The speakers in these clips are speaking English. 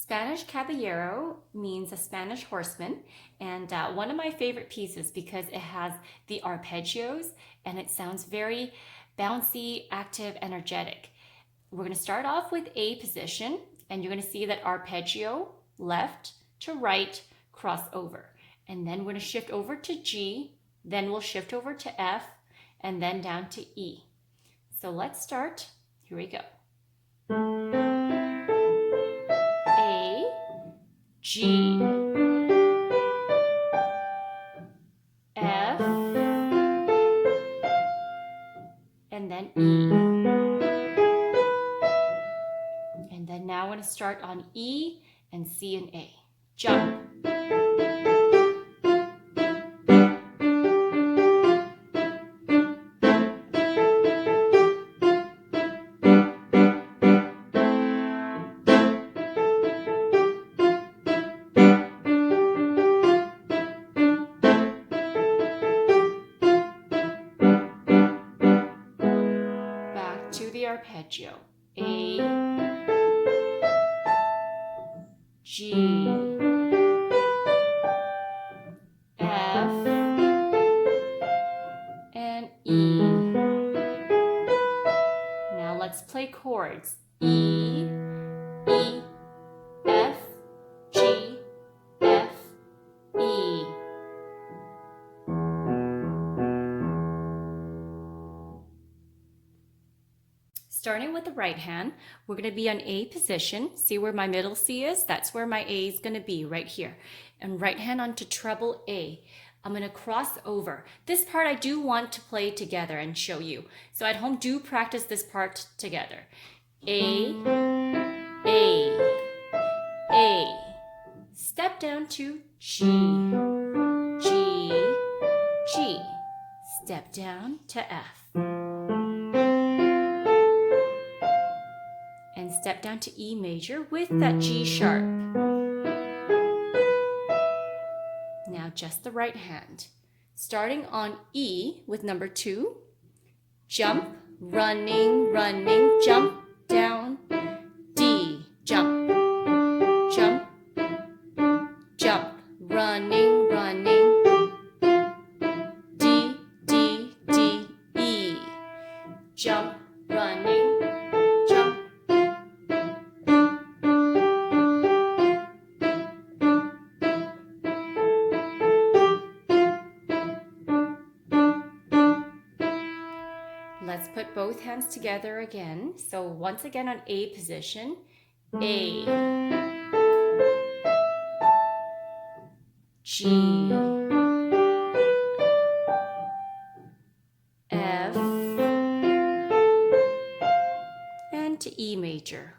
Spanish Caballero means a Spanish horseman, and one of my favorite pieces because it has the arpeggios and it sounds very bouncy, active, energetic. We're going to start off with A position, and you're going to see that arpeggio, left to right, cross over. And then we're going to shift over to G, then we'll shift over to F, and then down to E. So let's start. Here we go. A, G, F, and then E. And then now I'm going to start on E and C and A. Jump. Back to the arpeggio. A, G, F, and E. Now let's play chords. E, E, F, G, F, E. Starting with the right hand, we're going to be on A position. See where my middle C is? That's where my A is going to be, right here. And right hand onto treble A. I'm going to cross over. This part I do want to play together and show you. So at home, do practice this part together. A, A. Step down to G, G, G. Step down to F. And step down to E major with that G sharp. Now just the right hand. Starting on E with number 2, jump, running, running, jump, down, D, jump, jump, jump, running, running, D, D, D, E, jump, running, jump. Let's put both hands together again. So once again on A position, A, G, F, and to E major.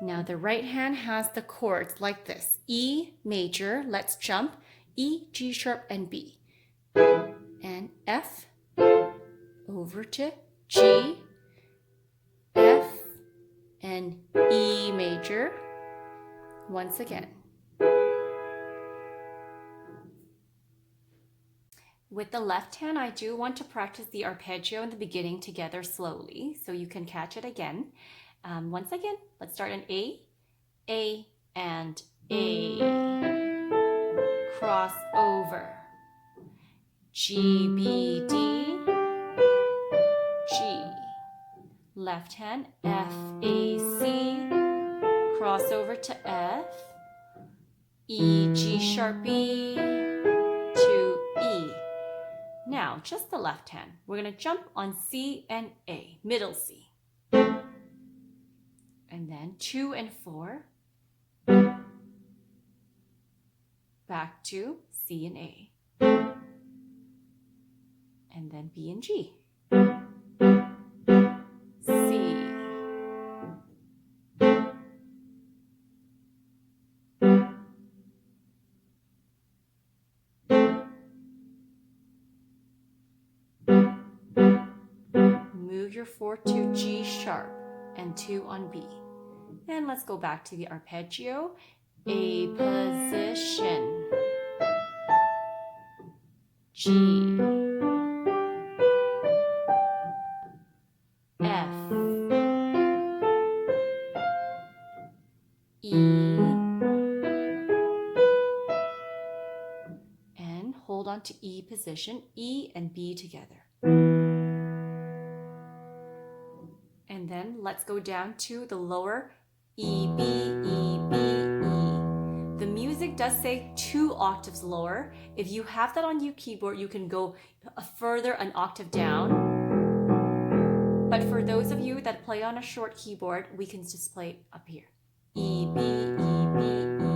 Now the right hand has the chords like this. E major, let's jump, E, G sharp, and B. And F, over to G, F, and E major. Once again. With the left hand, I do want to practice the arpeggio in the beginning together slowly, so you can catch it again. Once again, let's start in A, and A. Cross over. G, B, D, G. Left hand, F, A, C. Cross over to F, E, G sharp, B, to E. Now, just the left hand. We're going to jump on C and A, middle C. And then 2 and 4. Back to C and A. And then B and G. C. Move your 4 to G sharp and 2 on B. And let's go back to the arpeggio. A position. G, F, to E position, E and B together. And then let's go down to the lower E, B, E, B, E. The music does say 2 octaves lower. If you have that on your keyboard, you can go further an octave down. But for those of you that play on a short keyboard, we can just play up here. E, B, E, B, E.